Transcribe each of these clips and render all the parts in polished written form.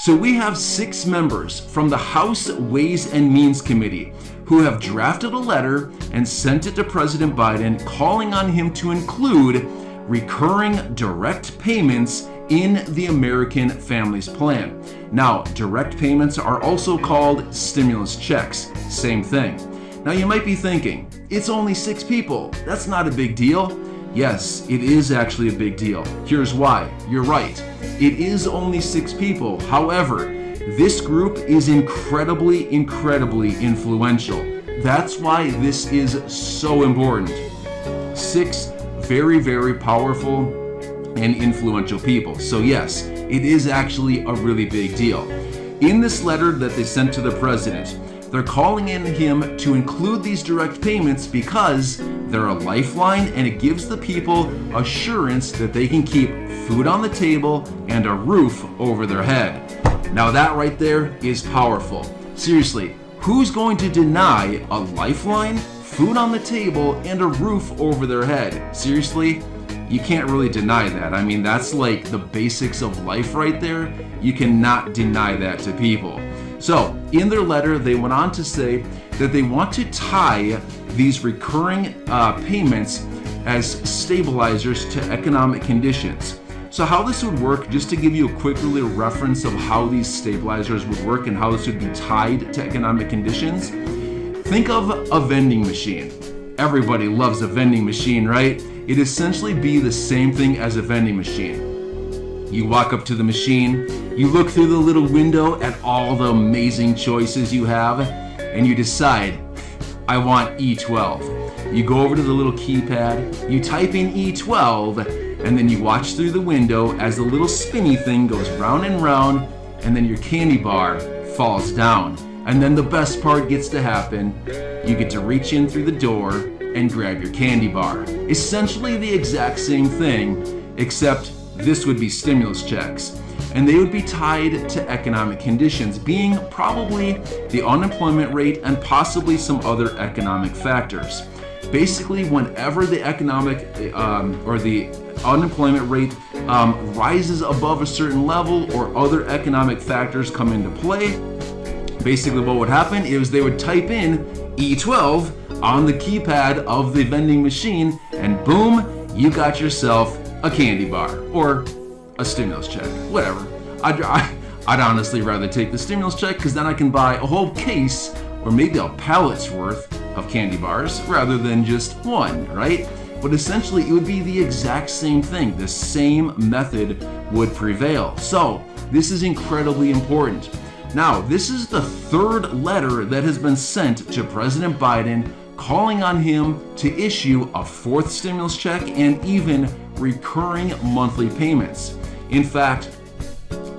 So we have 6 members from the House Ways and Means Committee who have drafted a letter and sent it to President Biden calling on him to include recurring direct payments in the American Families Plan. Now, direct payments are also called stimulus checks. Same thing. Now, you might be thinking, it's only 6 people. That's not a big deal. Yes, it is actually a big deal. Here's why. You're right. It is only 6 people. However, this group is incredibly influential. That's why this is so important. 6 very powerful and influential people. So yes, it is actually a really big deal. In this letter that they sent to the president, they're calling in him to include these direct payments because they're a lifeline and it gives the people assurance that they can keep food on the table and a roof over their head. Now that right there is powerful. Seriously, who's going to deny a lifeline, food on the table, and a roof over their head? Seriously? You can't really deny that. I mean, that's like the basics of life right there. You cannot deny that to people. So, in their letter, they went on to say that they want to tie these recurring payments as stabilizers to economic conditions. So how this would work, just to give you a quick little reference of how these stabilizers would work and how this would be tied to economic conditions. Think of a vending machine. Everybody loves a vending machine, right? It'd essentially be the same thing as a vending machine. You walk up to the machine, you look through the little window at all the amazing choices you have, and you decide, I want E12. You go over to the little keypad, you type in E12, and then you watch through the window as the little spinny thing goes round and round, and then your candy bar falls down. And then the best part gets to happen. You get to reach in through the door and grab your candy bar. Essentially the exact same thing, except this would be stimulus checks. And they would be tied to economic conditions, being probably the unemployment rate and possibly some other economic factors. Basically, whenever the economic or the unemployment rate rises above a certain level or other economic factors come into play, basically what would happen is they would type in E12 on the keypad of the vending machine, and boom, you got yourself a candy bar or a stimulus check, whatever. I'd honestly rather take the stimulus check because then I can buy a whole case or maybe a pallet's worth of candy bars rather than just one, right? But essentially it would be the exact same thing. The same method would prevail. So this is incredibly important. Now, this is the 3rd letter that has been sent to President Biden calling on him to issue a 4th stimulus check and even recurring monthly payments. In fact,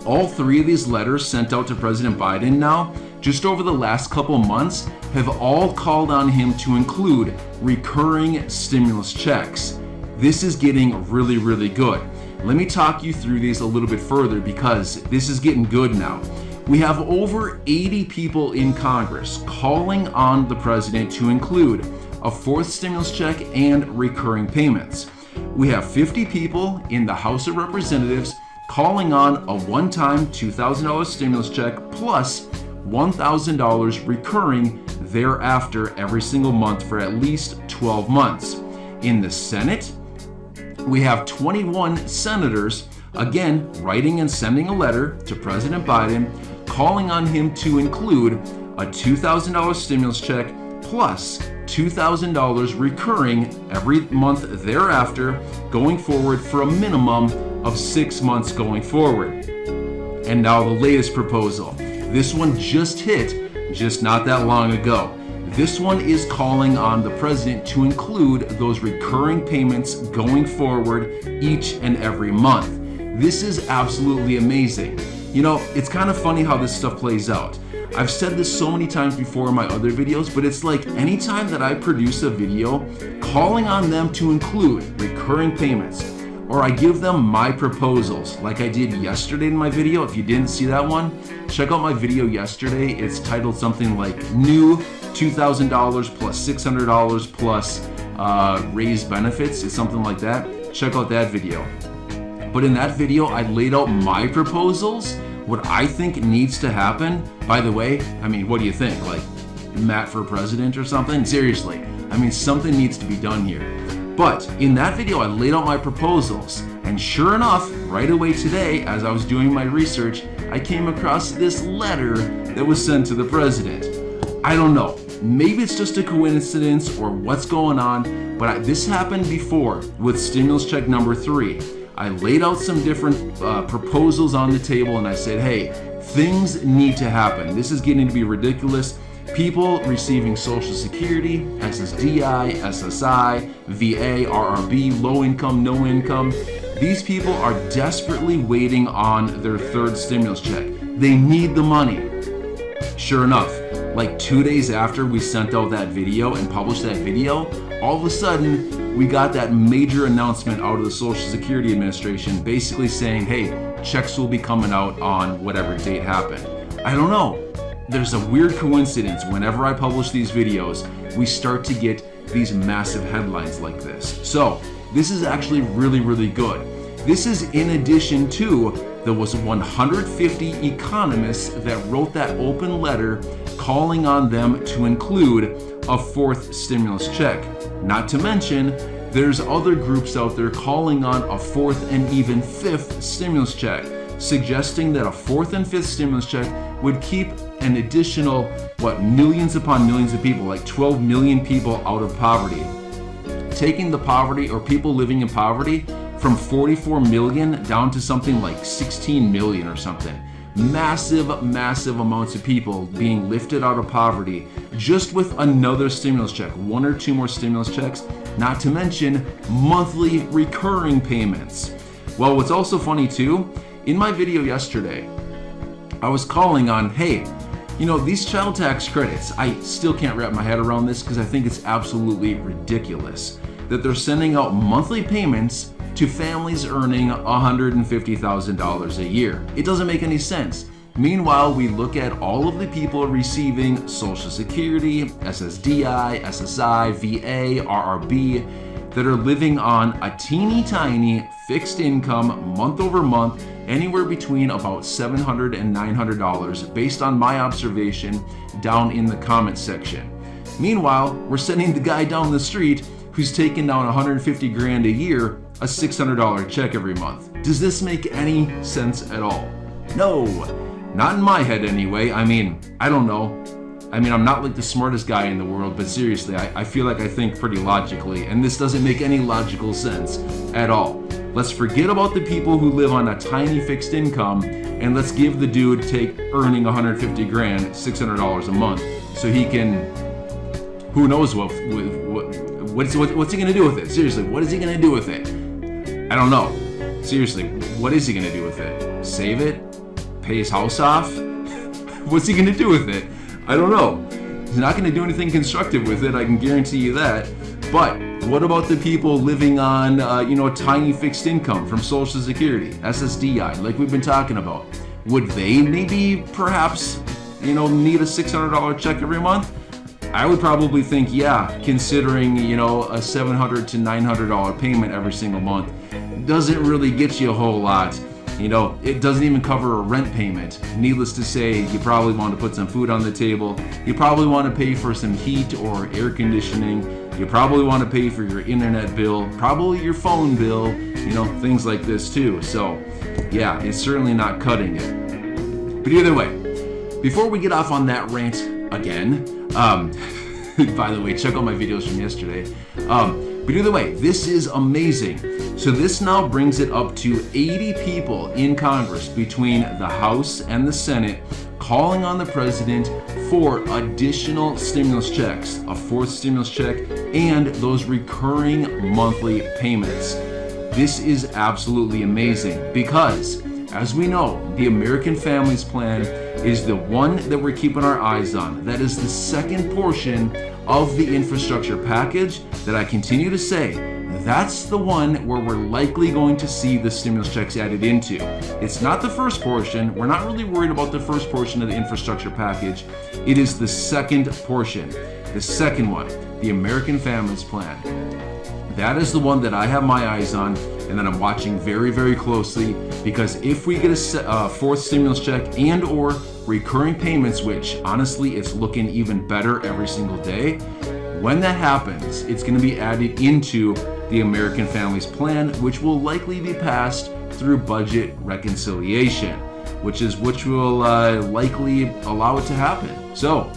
all 3 of these letters sent out to President Biden now, just over the last couple months, have all called on him to include recurring stimulus checks. This is getting really good. Let me talk you through these a little bit further because this is getting good now. We have over 80 people in Congress calling on the president to include a 4th stimulus check and recurring payments. We have 50 people in the House of Representatives calling on a one-time $2,000 stimulus check plus $1,000 recurring thereafter every single month for at least 12 months. In the Senate, we have 21 senators, again, writing and sending a letter to President Biden calling on him to include a $2,000 stimulus check plus $2,000 recurring every month thereafter going forward for a minimum of 6 months going forward. And now the latest proposal. This one just hit just not that long ago. This one is calling on the president to include those recurring payments going forward each and every month. This is absolutely amazing. You know, it's kind of funny how this stuff plays out. I've said this so many times before in my other videos, but it's like anytime that I produce a video calling on them to include recurring payments, or I give them my proposals like I did yesterday in my video. If you didn't see that one, check out my video yesterday. It's titled something like new $2,000 plus $600 plus raised benefits. It's something like that. Check out that video. But in that video, I laid out my proposals. What I think needs to happen, by the way, I mean, what do you think? Like Matt for president or something? Seriously, I mean, something needs to be done here. But in that video, I laid out my proposals, and sure enough, right away today, as I was doing my research, I came across this letter that was sent to the president. I don't know, maybe it's just a coincidence or what's going on, but this happened before with stimulus check number 3. I laid out some different proposals on the table, and I said, hey, things need to happen. This is getting to be ridiculous. People receiving Social Security, SSDI, SSI, VA, RRB, low income, no income. These people are desperately waiting on their third stimulus check. They need the money. Sure enough, like 2 days after we sent out that video and published that video, all of a sudden we got that major announcement out of the Social Security Administration basically saying, hey, checks will be coming out on whatever date happened. I don't know. There's a weird coincidence. Whenever I publish these videos, we start to get these massive headlines like this. So this is actually really, really good. This is in addition to, there was 150 economists that wrote that open letter calling on them to include a 4th stimulus check. Not to mention, there's other groups out there calling on a 4th and even 5th stimulus check, suggesting that a 4th and 5th stimulus check would keep an additional, millions upon millions of people, like 12 million people out of poverty. Taking the poverty or people living in poverty from 44 million down to something like 16 million or something. Massive, massive amounts of people being lifted out of poverty just with another stimulus check, 1 or 2 more stimulus checks, not to mention monthly recurring payments. Well, what's also funny too, in my video yesterday, I was calling on, hey, these child tax credits, I still can't wrap my head around this because I think it's absolutely ridiculous that they're sending out monthly payments to families earning $150,000 a year. It doesn't make any sense. Meanwhile, we look at all of the people receiving Social Security, SSDI, SSI, VA, RRB, that are living on a teeny tiny fixed income month over month, anywhere between about $700 and $900 based on my observation down in the comment section. Meanwhile, we're sending the guy down the street who's taking down 150 grand a year, a $600 check every month. Does this make any sense at all? No, not in my head anyway. I mean, I don't know. I mean, I'm not like the smartest guy in the world, but seriously, I feel like I think pretty logically, and this doesn't make any logical sense at all. Let's forget about the people who live on a tiny fixed income, and let's give the dude earning 150 grand, $600 a month, so he can, who knows what's he gonna do with it? Seriously, what is he gonna do with it? I don't know. Seriously, what is he gonna do with it? Save it? Pay his house off? What's he gonna do with it? I don't know. He's not gonna do anything constructive with it, I can guarantee you that. But what about the people living on, a tiny fixed income from Social Security, SSDI, like we've been talking about? Would they maybe, perhaps, need a $600 check every month? I would probably think, yeah, considering, a $700 to $900 payment every single month doesn't really get you a whole lot. It doesn't even cover a rent payment. Needless to say, you probably want to put some food on the table. You probably want to pay for some heat or air conditioning. You probably want to pay for your internet bill, probably your phone bill, things like this too. So, yeah, it's certainly not cutting it. But either way, before we get off on that rant again, by the way, check out my videos from yesterday. But either way, this is amazing. So this now brings it up to 80 people in Congress between the House and the Senate calling on the president for additional stimulus checks, a 4th stimulus check, and those recurring monthly payments. This is absolutely amazing because, as we know, the American Families Plan is the one that we're keeping our eyes on. That is the second portion of the infrastructure package that I continue to say, that's the one where we're likely going to see the stimulus checks added into. It's not the first portion. We're not really worried about the first portion of the infrastructure package. It is the second portion, the second one, the American Families Plan. That is the one that I have my eyes on and that I'm watching very, very closely, because if we get a fourth stimulus check and or recurring payments, which honestly it's looking even better every single day, when that happens, it's going to be added into the American Families Plan, which will likely be passed through budget reconciliation, which will likely allow it to happen. So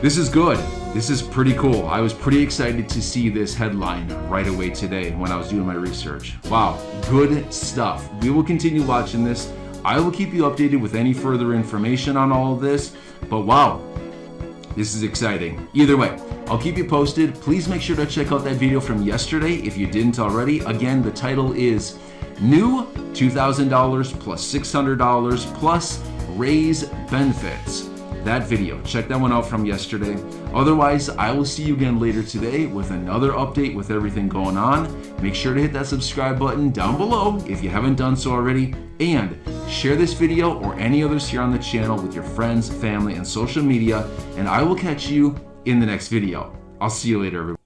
this is good. This is pretty cool. I was pretty excited to see this headline right away today when I was doing my research. Wow, good stuff. We will continue watching this. I will keep you updated with any further information on all of this, but wow, this is exciting. Either way, I'll keep you posted. Please make sure to check out that video from yesterday if you didn't already. Again, the title is New $2,000 plus $600 plus Raise Benefits. That video, check that one out from yesterday. Otherwise, I will see you again later today with another update with everything going on. Make sure to hit that subscribe button down below if you haven't done so already, and share this video or any others here on the channel with your friends, family, and social media, and I will catch you in the next video. I'll see you later, everyone.